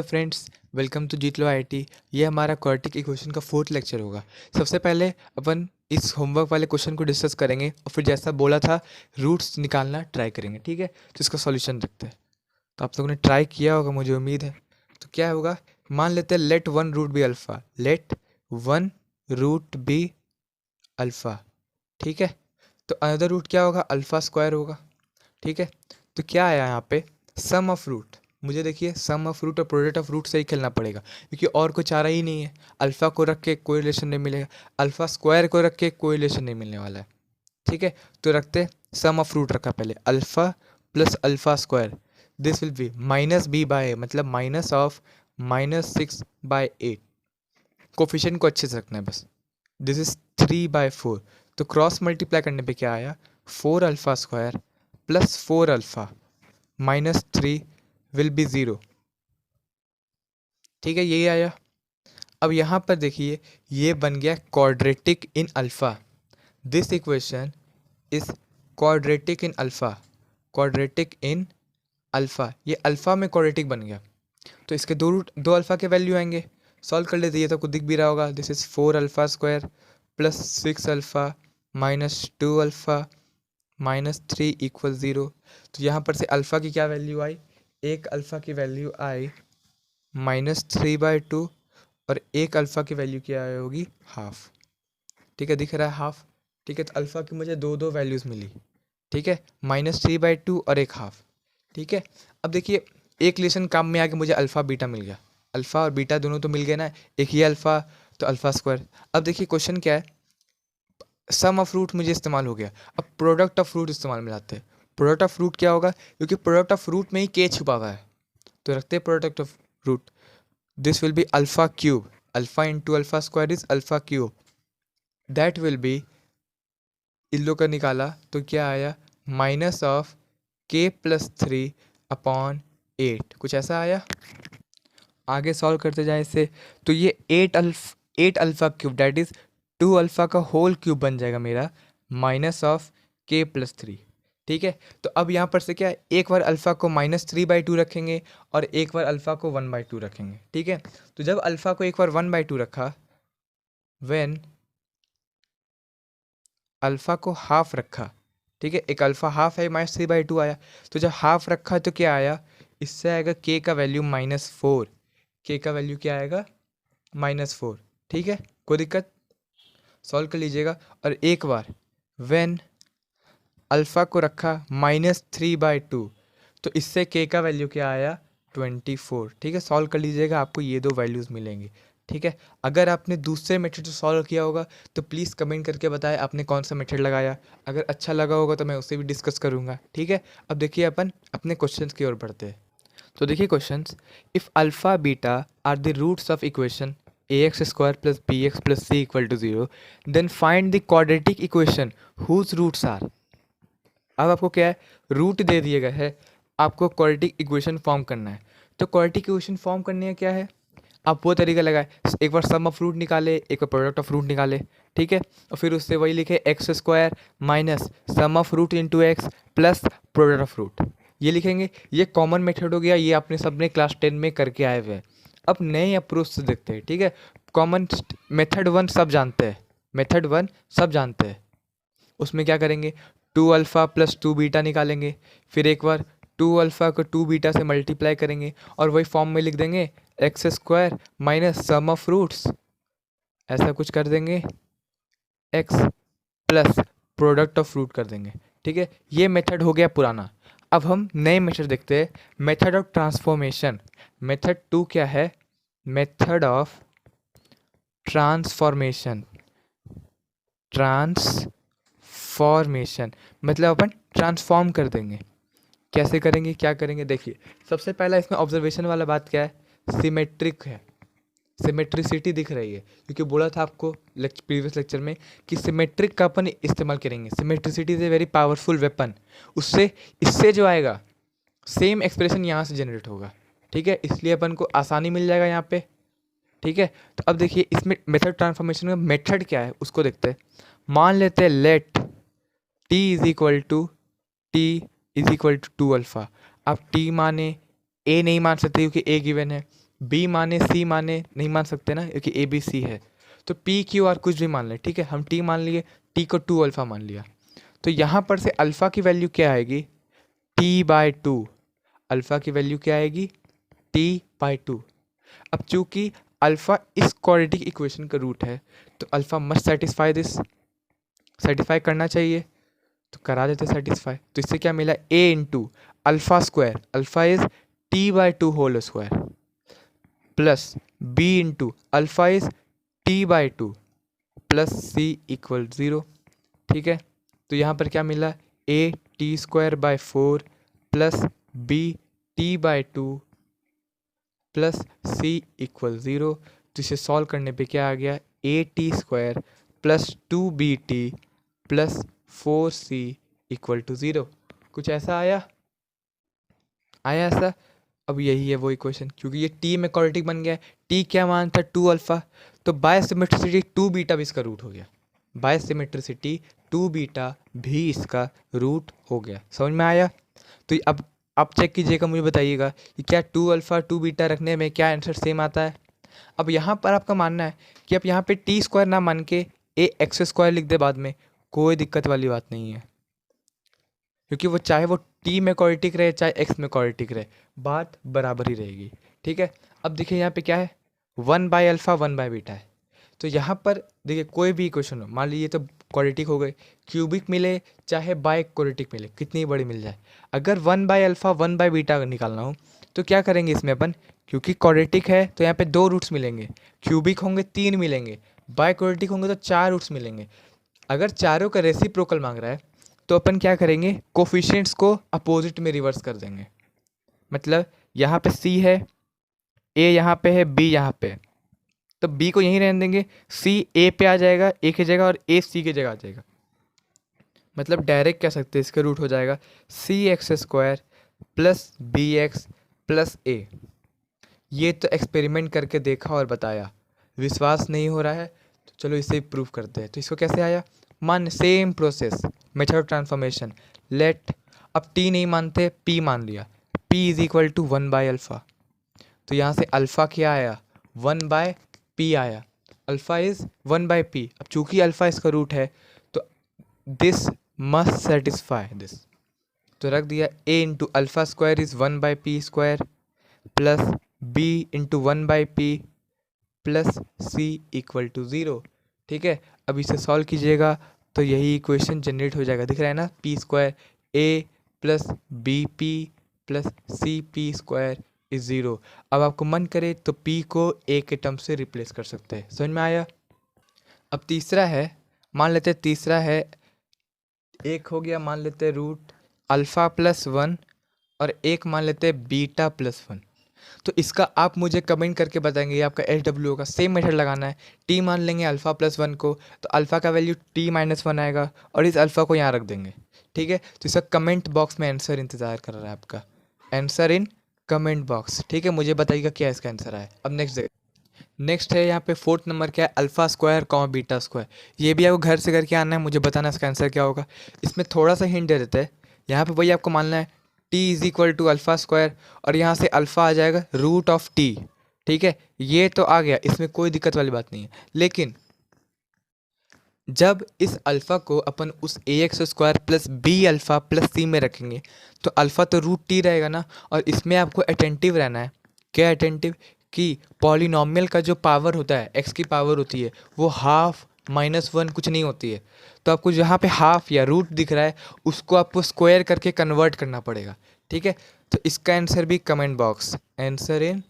Hello friends, welcome to Jeetlo IIT. ये हमारा quadratic equation का फोर्थ लेक्चर होगा। सबसे पहले अपन इस होमवर्क वाले क्वेश्चन को डिस्कस करेंगे और फिर जैसा बोला था रूट्स निकालना ट्राई करेंगे, ठीक है। तो इसका सॉल्यूशन देखते हैं। तो आप लोगों ने ट्राई किया होगा, मुझे उम्मीद है। तो क्या होगा, मान लेते हैं let one root be alpha, let one root be alpha, ठीक है। तो अनदर रूट क्या होगा, अल्फ़ा स्क्वायर होगा, ठीक है। तो क्या आया यहाँ पे, सम ऑफ रूट। मुझे देखिए सम ऑफ रूट और प्रोडक्ट ऑफ रूट से ही खेलना पड़ेगा, क्योंकि और कोई चारा ही नहीं है। अल्फ़ा को रख के कोई रिलेशन नहीं मिलेगा, अल्फ़ा स्क्वायर को रख के कोई रिलेशन नहीं मिलने वाला है, ठीक है। तो रखते सम ऑफ रूट रखा पहले, alpha plus alpha square, this will be minus b by, मतलब माइनस ऑफ -6/8। कोफिशिएंट को अच्छे से रखना है बस। This is 3/4। तो क्रॉस मल्टीप्लाई करने पे क्या आया, 4 alpha square plus 4 alpha minus 3 will be 0, ठीक है। यही आया। अब यहाँ पर देखिए, ये बन गया quadratic in alpha. This equation is quadratic in alpha, quadratic in alpha. ये अल्फ़ा में क्वाड्रेटिक बन गया। तो इसके दो रूट, दो अल्फ़ा के वैल्यू आएंगे। सॉल्व कर लेते, ये तो कुछ दिख भी रहा होगा। This is 4 alpha square plus 6 alpha minus 2 alpha minus 3 equal 0। तो यहाँ पर से अल्फ़ा की क्या वैल्यू आई, एक अल्फ़ा की वैल्यू आई -3/2 और एक अल्फ़ा की वैल्यू क्या आई होगी, हाफ, ठीक है। दिख रहा है हाफ, ठीक है। तो अल्फ़ा की मुझे दो दो वैल्यूज़ मिली, ठीक है, -3/2 और एक हाफ, ठीक है। अब देखिए एक रिलेशन काम में आके मुझे अल्फ़ा बीटा मिल गया, अल्फ़ा और बीटा दोनों तो मिल गए ना, एक ही अल्फ़ा तो अल्फ़ा स्क्वायर। अब देखिए क्वेश्चन क्या है, सम ऑफ रूट मुझे इस्तेमाल हो गया। अब प्रोडक्ट ऑफ रूट इस्तेमाल में लाते हैं। प्रोडक्ट ऑफ रूट क्या होगा, क्योंकि प्रोडक्ट ऑफ रूट में ही के छुपा हुआ है, तो रखते हैं product of root. This will be alpha cube, alpha into alpha square is alpha cube, that will be, इन लोग का निकाला तो क्या आया, माइनस ऑफ k+3/8, कुछ ऐसा आया। आगे सॉल्व करते जाए इससे, तो ये 8 alpha cube that is 2 alpha का होल क्यूब बन जाएगा मेरा, माइनस ऑफ k+3, ठीक है। तो अब यहाँ पर से क्या है, एक बार अल्फ़ा को -3/2 रखेंगे और एक बार अल्फ़ा को 1/2 रखेंगे, ठीक है। तो जब अल्फ़ा को एक बार 1/2 रखा, व्हेन अल्फ़ा को हाफ रखा, ठीक है, एक अल्फ़ा हाफ है, -3/2 आया। तो जब हाफ रखा तो क्या आया, इससे आएगा k का वैल्यू -4, k का वैल्यू क्या आएगा, -4, ठीक है। कोई दिक्कत, सॉल्व कर लीजिएगा। और एक बार व्हेन अल्फ़ा को रखा -3/2, तो इससे k का वैल्यू क्या आया, 24, ठीक है। सॉल्व कर लीजिएगा, आपको ये दो वैल्यूज़ मिलेंगे, ठीक है। अगर आपने दूसरे मेथड से सॉल्व किया होगा तो प्लीज़ कमेंट करके बताएं आपने कौन सा मेथड लगाया। अगर अच्छा लगा होगा तो मैं उससे भी डिस्कस करूँगा, ठीक है। अब देखिए अपन अपने क्वेश्चंस की ओर बढ़ते हैं। तो देखिए questions, if alpha beta are the roots of equation ax² + bx + c = 0, then find the quadratic equation whose roots are. अब आपको क्या है, रूट दे दिया गया है, आपको क्वाड्रेटिक इक्वेशन फॉर्म करना है। तो क्वाड्रेटिक इक्वेशन फॉर्म करने का क्या है, आप वो तरीका लगाए, एक बार सम ऑफ रूट निकाले, एक बार प्रोडक्ट ऑफ रूट निकाले, ठीक है। और फिर उससे वही लिखे x² minus sum of root into x plus product of root, ये लिखेंगे। ये कॉमन मेथड हो गया, ये आपने सबने क्लास 10 में करके आए हुए हैं। अब नए अप्रोच से देखते हैं, ठीक है। कॉमन मेथड 1 सब जानते हैं, मेथड 1 सब जानते हैं। उसमें क्या करेंगे, 2 अल्फ़ा प्लस 2 बीटा निकालेंगे, फिर एक बार 2 अल्फ़ा को 2 बीटा से मल्टीप्लाई करेंगे और वही फॉर्म में लिख देंगे x² minus sum of roots, ऐसा कुछ कर देंगे, x plus product of root कर देंगे, ठीक है। ये मेथड हो गया पुराना। अब हम नए मेथड देखते हैं, मेथड ऑफ ट्रांसफॉर्मेशन। मेथड 2 क्या है, मेथड ऑफ ट्रांसफॉर्मेशन, ट्रांसफॉर्मेशन मतलब अपन ट्रांसफॉर्म कर देंगे। कैसे करेंगे, क्या करेंगे, देखिए सबसे पहला इसमें ऑब्जर्वेशन वाला बात क्या है, सिमेट्रिक है, सिमेट्रिसिटी दिख रही है, क्योंकि बोला था आपको प्रीवियस लेक्चर में कि सिमेट्रिक का अपन इस्तेमाल करेंगे। Symmetricity is a very powerful weapon, उससे इससे जो आएगा सेम एक्सप्रेशन यहाँ से जनरेट होगा, ठीक है। इसलिए अपन को आसानी मिल जाएगा यहाँ पे, ठीक है। तो अब देखिए इसमें मेथड ट्रांसफॉर्मेशन में मेथड क्या है उसको देखते हैं। मान लेते हैं let t is equal to 2 alpha. अब t माने a नहीं मान सकते क्योंकि a गिवन है, बी माने सी माने नहीं मान सकते ना, क्योंकि ए बी सी है। तो पी क्यू आर कुछ भी मान लें, ठीक है, हम टी मान लिए, टी को 2 अल्फ़ा मान लिया। तो यहाँ पर से अल्फ़ा की वैल्यू क्या आएगी, t/2। अल्फ़ा की वैल्यू क्या आएगी, t/2। अब चूंकि अल्फ़ा इस क्वाड्रेटिक इक्वेशन का रूट है, तो alpha must satisfy this, satisfy करना चाहिए, तो करा देते सेटिस्फाई। तो इससे क्या मिला, a into alpha square, alpha is t/2 whole square, plus b into alpha is t/2 plus c equal 0। ठीक है, तो यहाँ पर क्या मिला, a t²/4 plus b t/2 plus c equal 0। तो इसे सॉल्व करने पे क्या आ गया, a t² plus 2bt plus 4c equal to 0। कुछ ऐसा आया ऐसा। अब यही है वो इक्वेशन, क्योंकि ये t में क्वाड्रेटिक बन गया है। t क्या मान था, 2 अल्फ़ा, तो बाय सिमेट्रिसिटी 2 बीटा भी इसका रूट हो गया, बाय सिमेट्रिसिटी 2 बीटा भी इसका रूट हो गया। समझ में आया। तो अब आप चेक कीजिएगा, मुझे बताइएगा कि क्या 2 अल्फ़ा 2 बीटा रखने में क्या आंसर सेम आता है। अब यहाँ पर आपका मानना है कि आप यहाँ पे t² ना मान के ax² लिख दे बाद में, कोई दिक्कत वाली बात नहीं है, क्योंकि वो चाहे वो t में क्वाड्रेटिक रहे चाहे x में क्वाड्रेटिक रहे, बात बराबर ही रहेगी। ठीक है, अब देखिए यहाँ पे क्या है, 1/अल्फ़ा 1/बीटा है। तो यहाँ पर देखिए कोई भी इक्वेशन हो, मान लीजिए तो क्वाड्रेटिक हो गए, क्यूबिक मिले चाहे बाय क्वाड्रेटिक मिले, कितनी बड़ी मिल जाए, अगर 1/अल्फ़ा 1/बीटा निकालना हो तो क्या करेंगे इसमें अपन, क्योंकि क्वाड्रेटिक है तो यहाँ पे 2 रूट्स मिलेंगे, क्यूबिक होंगे 3 मिलेंगे, बाय क्वाड्रेटिक होंगे तो 4 रूट्स मिलेंगे। अगर चारों का रेसिप्रोकल मांग रहा है तो अपन क्या करेंगे, कोफिशिएंट्स को अपोजिट में रिवर्स कर देंगे। मतलब यहाँ पे c है, a यहाँ पे है, b यहाँ पे, तो b को यहीं रहने देंगे, c a पे आ जाएगा, a की जगह, और a c की जगह आ जाएगा। मतलब डायरेक्ट कह सकते हैं इसका रूट हो जाएगा cx² plus bx plus a। ये तो एक्सपेरिमेंट करके देखा और बताया, विश्वास नहीं हो रहा है तो चलो इसे प्रूव करते हैं। तो इसको कैसे आया, मान same process, method transformation, let, अब t नहीं मानते p मान लिया, p इज इक्वल टू 1/अल्फ़ा। तो यहाँ से अल्फ़ा क्या आया, 1/p आया, अल्फ़ा इज 1/p। अब चूंकि अल्फ़ा इसका रूट है तो दिस मस्ट सेटिस्फाई दिस, तो रख दिया a into alpha square is 1/p² plus b into 1/p plus c equal to 0। ठीक है, अब इसे सॉल्व कीजिएगा तो यही इक्वेशन जनरेट हो जाएगा, दिख रहा है ना, p² a plus bp plus cp² is 0। अब आपको मन करे तो p को a के टर्म से रिप्लेस कर सकते हैं। समझ में आया। अब तीसरा है, मान लेते हैं तीसरा है, एक हो गया मान लेते हैं रूट अल्फ़ा प्लस 1 और एक मान लेते हैं बीटा प्लस 1। तो इसका आप मुझे कमेंट करके बताएंगे, ये आपका SW का सेम मेथड लगाना है। t मान लेंगे अल्फ़ा प्लस 1 को, तो अल्फ़ा का वैल्यू t-1 आएगा और इस अल्फ़ा को यहाँ रख देंगे। ठीक है, तो इसका कमेंट बॉक्स में आंसर इंतज़ार कर रहा है आपका, आंसर इन कमेंट बॉक्स। ठीक है, मुझे बताइएगा क्या इसका आंसर आए। अब नेक्स्ट है यहाँ पे 4th नंबर क्या है, alpha square comma beta square. ये भी आपको घर से करके आना है, मुझे बताना इसका आंसर क्या होगा। इसमें थोड़ा सा हिंट दे देते हैं, यहाँ पे वही आपको मानना है t is equal to alpha square और यहाँ से अल्फ़ा आ जाएगा रूट ऑफ t। ठीक है, ये तो आ गया, इसमें कोई दिक्कत वाली बात नहीं है। लेकिन जब इस अल्फ़ा को अपन उस ax² plus b alpha plus c में रखेंगे तो अल्फ़ा तो रूट t रहेगा ना, और इसमें आपको अटेंटिव रहना है। क्या अटेंटिव, कि पॉलिनॉमियल का जो पावर होता है, x की पावर होती है, वो हाफ -1 कुछ नहीं होती है। तो आपको जहाँ पे हाफ या रूट दिख रहा है उसको आपको स्क्वायर करके कन्वर्ट करना पड़ेगा। ठीक है, तो इसका आंसर भी comment box, answer in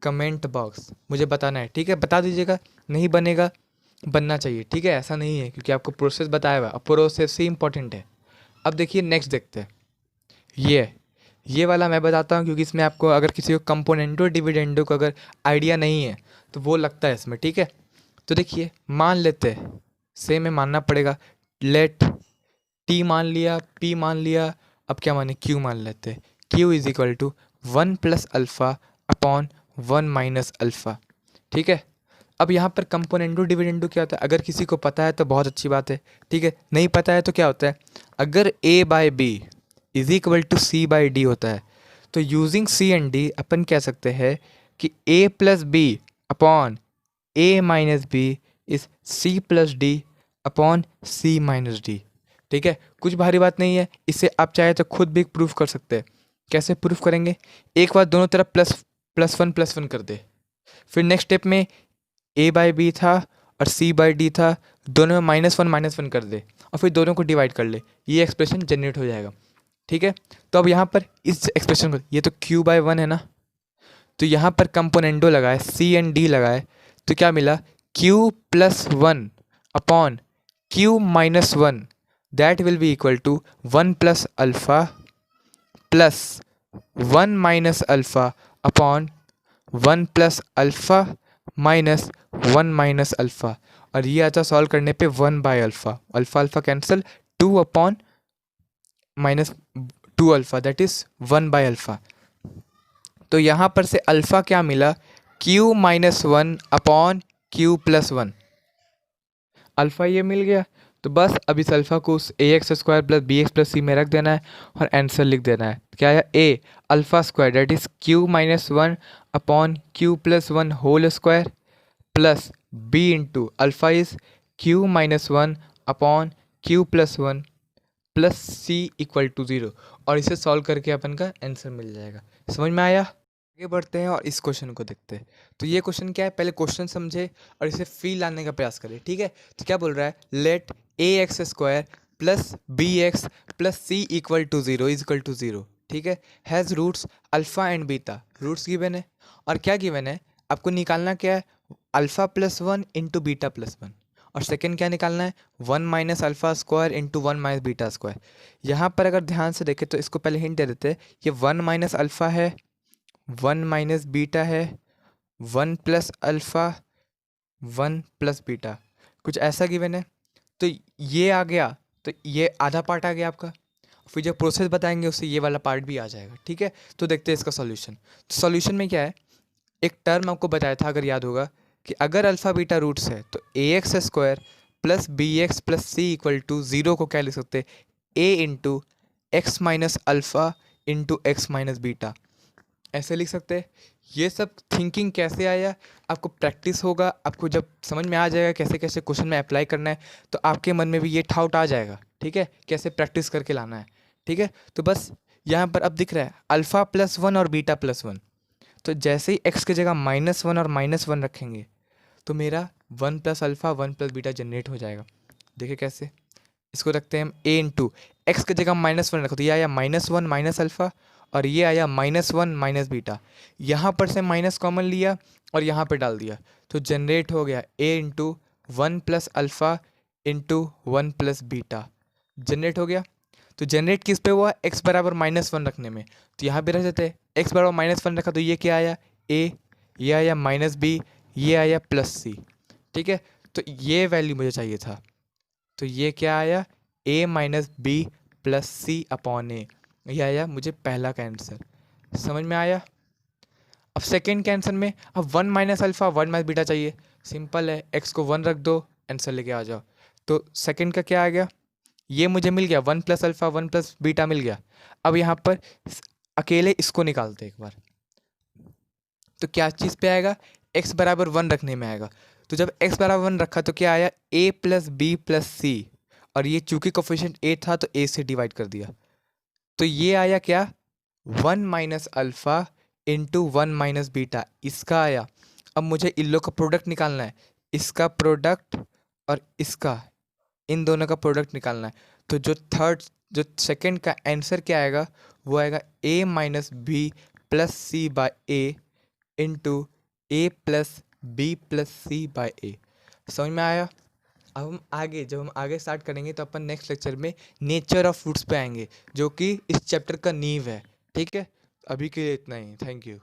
comment box मुझे बताना है। ठीक है, बता दीजिएगा, नहीं बनेगा बनना चाहिए। ठीक है, ऐसा नहीं है, क्योंकि आपको प्रोसेस बताया हुआ, अब प्रोसेस ही इंपॉर्टेंट है। अब देखिए नेक्स्ट देखते हैं, ये वाला मैं बताता हूँ, क्योंकि इसमें आपको अगर किसी को कंपोनेंटो डिविडेंडो का अगर आइडिया नहीं है तो वो लगता है इसमें। ठीक है, तो देखिए मान लेते हैं, सेम में मानना पड़ेगा, लेट t मान लिया, p मान लिया, अब क्या माने q मान लेते हैं, q is equal to 1 plus alpha upon 1 minus alpha. ठीक है, अब यहाँ पर कंपोनेंटो डिविडेंडो क्या होता है, अगर किसी को पता है तो बहुत अच्छी बात है। ठीक है, नहीं पता है तो क्या होता है, अगर a/b is equal to c/d होता है तो यूजिंग c एंड d अपन कह सकते हैं कि a plus B upon a minus B is c plus D upon c minus D. ठीक है, कुछ भारी बात नहीं है, इसे आप चाहे तो खुद भी प्रूफ कर सकते हैं। कैसे प्रूफ करेंगे? एक बार दोनों तरफ प्लस वन कर दे, फिर नेक्स्ट स्टेप में a बाई बी था और c बाई डी था, दोनों में माइनस वन कर दे और फिर दोनों को डिवाइड कर ले, ये एक्सप्रेशन जनरेट हो जाएगा। ठीक है, तो अब यहाँ पर इस एक्सप्रेशन को, ये तो q बाई वन है ना, तो यहाँ पर कंपोनेंडो लगाए, c एंड d लगाए, तो क्या मिला? q plus one upon q minus one, that will be equal to one plus alpha plus one minus alpha upon one plus alpha minus one minus alpha, और ये आता solve करने पे one by alpha, alpha alpha cancel, two upon minus two alpha, that is one by alpha. तो यहाँ पर से alpha क्या मिला? q minus one upon q plus one, alpha ये मिल गया। तो बस अब इस अल्फ़ा को उस a x square plus B x plus c में रख देना है और आंसर लिख देना है। क्या आया? a alpha square that is q minus one upon q plus one whole square plus b into alpha is q minus one upon q plus one plus c equal to zero, और इसे solve करके अपन का answer मिल जाएगा। समझ में आया? आगे बढ़ते हैं और इस क्वेश्चन को देखते हैं। तो ये क्वेश्चन क्या है, पहले क्वेश्चन समझे और इसे फील लाने का प्रयास करें। ठीक है, तो क्या बोल रहा है? Let A x square plus B x plus C equal to zero is equal to zero. ठीक है, has roots alpha and beta, roots given है और क्या गिवन है, आपको निकालना क्या है? Alpha plus one into beta plus one, और सेकेंड क्या निकालना है? One minus alpha square into one minus beta square. यहाँ पर अगर ध्यान से देखें तो इसको पहले हिंट दे देते हैं, ये वन माइनस अल्फ़ा है, वन माइनस बीटा है, one plus alpha, one plus beta, कुछ ऐसा गिवन है। तो ये आ गया, तो ये आधा पार्ट आ गया आपका, फिर जो प्रोसेस बताएंगे उससे ये वाला पार्ट भी आ जाएगा। ठीक है, तो देखते हैं इसका सॉल्यूशन। तो सॉल्यूशन में क्या है, एक टर्म आपको बताया था अगर याद होगा कि अगर अल्फ़ा बीटा रूट्स है तो a x square plus B x plus C equal to zero को क्या लिख सकते हैं? A into x minus alpha into x minus beta, ऐसे लिख सकते हैं। ये सब थिंकिंग कैसे आया, आपको प्रैक्टिस होगा, आपको जब समझ में आ जाएगा कैसे कैसे क्वेश्चन में अप्लाई करना है, तो आपके मन में भी ये ठाउट आ जाएगा। ठीक है, कैसे प्रैक्टिस करके लाना है। ठीक है, तो बस यहाँ पर अब दिख रहा है अल्फ़ा प्लस वन और बीटा प्लस वन, तो जैसे ही एक्स की जगह माइनस वन और माइनस वन रखेंगे तो मेरा one plus alpha one plus beta generate हो जाएगा। देखिए कैसे, इसको रखते हैं हम ए इंटू एक्स की जगह माइनस वन रखो, तो ये आया माइनस वन माइनस अल्फ़ा और ये आया माइनस वन माइनस बीटा। यहाँ पर से माइनस कॉमन लिया और यहाँ पे डाल दिया, तो जनरेट हो गया a into one plus alpha into one plus beta, generate हो गया। तो जनरेट किस पे हुआ? एक्स बराबर माइनस वन रखने में, तो यहाँ पे रख देते हैं एक्स बराबर माइनस वन रखा, तो ये क्या आया? ए, ये आया माइनस बी, ये आया प्लस सी। ठीक है, तो ये वैल्यू मुझे चाहिए था, तो ये क्या आया? ए माइनस बी प्लस सी अपॉन ए, ये आया मुझे पहला का आंसर। समझ में आया? अब सेकेंड के आंसर में अब one minus alpha one minus beta चाहिए, सिंपल है, एक्स को वन रख दो, आंसर लेके आ जाओ। तो सेकेंड का क्या आ गया? ये मुझे मिल गया, one plus alpha one plus beta मिल गया। अब यहाँ पर अकेले इसको निकालते एक बार, तो क्या चीज़ पे आएगा? एक्स बराबर वन रखने में आएगा। तो जब एक्स बराबर वन रखा तो क्या आया? ए प्लस बी प्लस सी, और ये चूंकि कोफिशिएंट ए था तो ए से डिवाइड कर दिया, तो ये आया क्या? One minus alpha into one minus beta, इसका आया। अब मुझे इन लोग का प्रोडक्ट निकालना है, इसका प्रोडक्ट और इसका, इन दोनों का प्रोडक्ट निकालना है। तो जो सेकंड का आंसर क्या आएगा, वो आएगा ए माइनस बी प्लस सी बाय ए इंटू ए प्लस बी प्लस सी बाय ए। समझ में आया? अब हम आगे, जब हम आगे स्टार्ट करेंगे तो अपन नेक्स्ट लेक्चर में नेचर ऑफ फ्रूट्स पे आएंगे, जो कि इस चैप्टर का नींव है। ठीक है, अभी के लिए इतना ही, थैंक यू।